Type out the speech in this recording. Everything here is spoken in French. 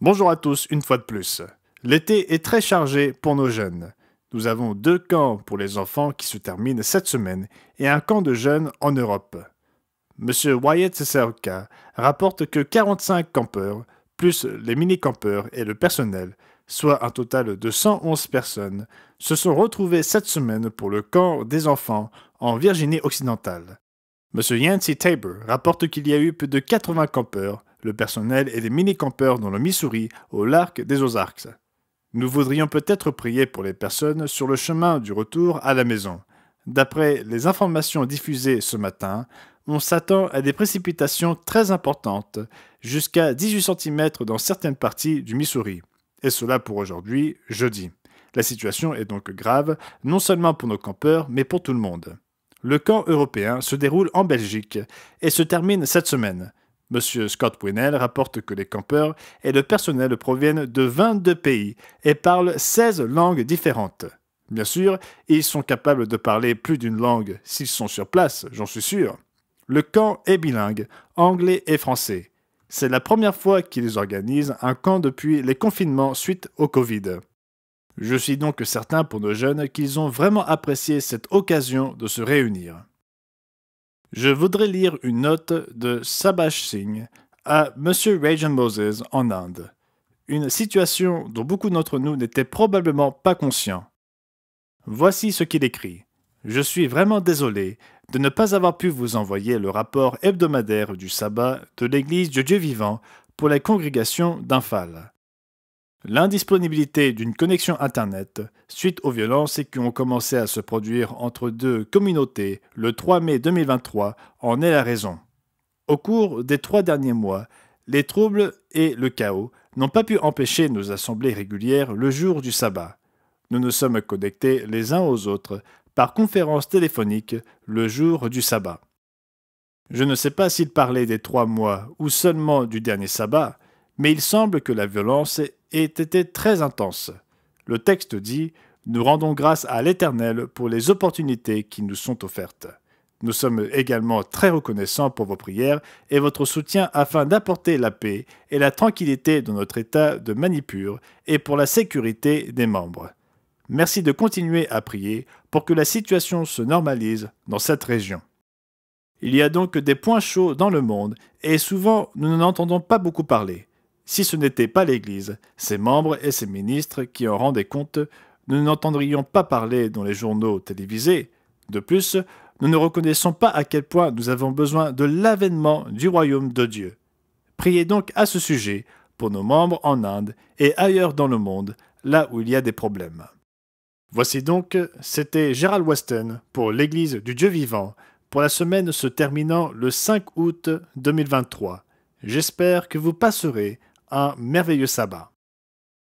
Bonjour à tous, une fois de plus. L'été est très chargé pour nos jeunes. Nous avons 2 camps pour les enfants qui se terminent cette semaine et un camp de jeunes en Europe. Monsieur Wyatt Seselka rapporte que 45 campeurs, plus les mini-campeurs et le personnel, soit un total de 111 personnes, se sont retrouvés cette semaine pour le camp des enfants en Virginie occidentale. Monsieur Yancey Tabor rapporte qu'il y a eu plus de 80 campeurs, le personnel et les mini-campeurs dans le Missouri, au lac des Ozarks. Nous voudrions peut-être prier pour les personnes sur le chemin du retour à la maison. D'après les informations diffusées ce matin, on s'attend à des précipitations très importantes, jusqu'à 18 cm dans certaines parties du Missouri. Et cela pour aujourd'hui, jeudi. La situation est donc grave, non seulement pour nos campeurs, mais pour tout le monde. Le camp européen se déroule en Belgique et se termine cette semaine. Monsieur Scott Winnell rapporte que les campeurs et le personnel proviennent de 22 pays et parlent 16 langues différentes. Bien sûr, ils sont capables de parler plus d'une langue s'ils sont sur place, j'en suis sûr. Le camp est bilingue, anglais et français. C'est la première fois qu'ils organisent un camp depuis les confinements suite au Covid. Je suis donc certain pour nos jeunes qu'ils ont vraiment apprécié cette occasion de se réunir. Je voudrais lire une note de Sabash Singh à M. Rajan Moses en Inde. Une situation dont beaucoup d'entre nous n'étaient probablement pas conscients. Voici ce qu'il écrit. Je suis vraiment désolé de ne pas avoir pu vous envoyer le rapport hebdomadaire du sabbat de l'Église du Dieu vivant pour la congrégation d'Imphal. L'indisponibilité d'une connexion Internet suite aux violences qui ont commencé à se produire entre deux communautés le 3 mai 2023 en est la raison. Au cours des 3 derniers mois, les troubles et le chaos n'ont pas pu empêcher nos assemblées régulières le jour du sabbat. Nous nous sommes connectés les uns aux autres par conférence téléphonique le jour du sabbat. Je ne sais pas s'il parlait des 3 mois ou seulement du dernier sabbat, mais il semble que la violence ait été très intense. Le texte dit « Nous rendons grâce à l'Éternel pour les opportunités qui nous sont offertes. Nous sommes également très reconnaissants pour vos prières et votre soutien afin d'apporter la paix et la tranquillité dans notre état de Manipur et pour la sécurité des membres. Merci de continuer à prier pour que la situation se normalise dans cette région. » Il y a donc des points chauds dans le monde et souvent nous n'en entendons pas beaucoup parler. Si ce n'était pas l'Église, ses membres et ses ministres qui en rendaient compte, nous n'entendrions pas parler dans les journaux télévisés. De plus, nous ne reconnaissons pas à quel point nous avons besoin de l'avènement du royaume de Dieu. Priez donc à ce sujet pour nos membres en Inde et ailleurs dans le monde, là où il y a des problèmes. Voici donc, c'était Gerald Weston pour l'Église du Dieu vivant, pour la semaine se terminant le 5 août 2023. J'espère que vous passerez un merveilleux sabbat.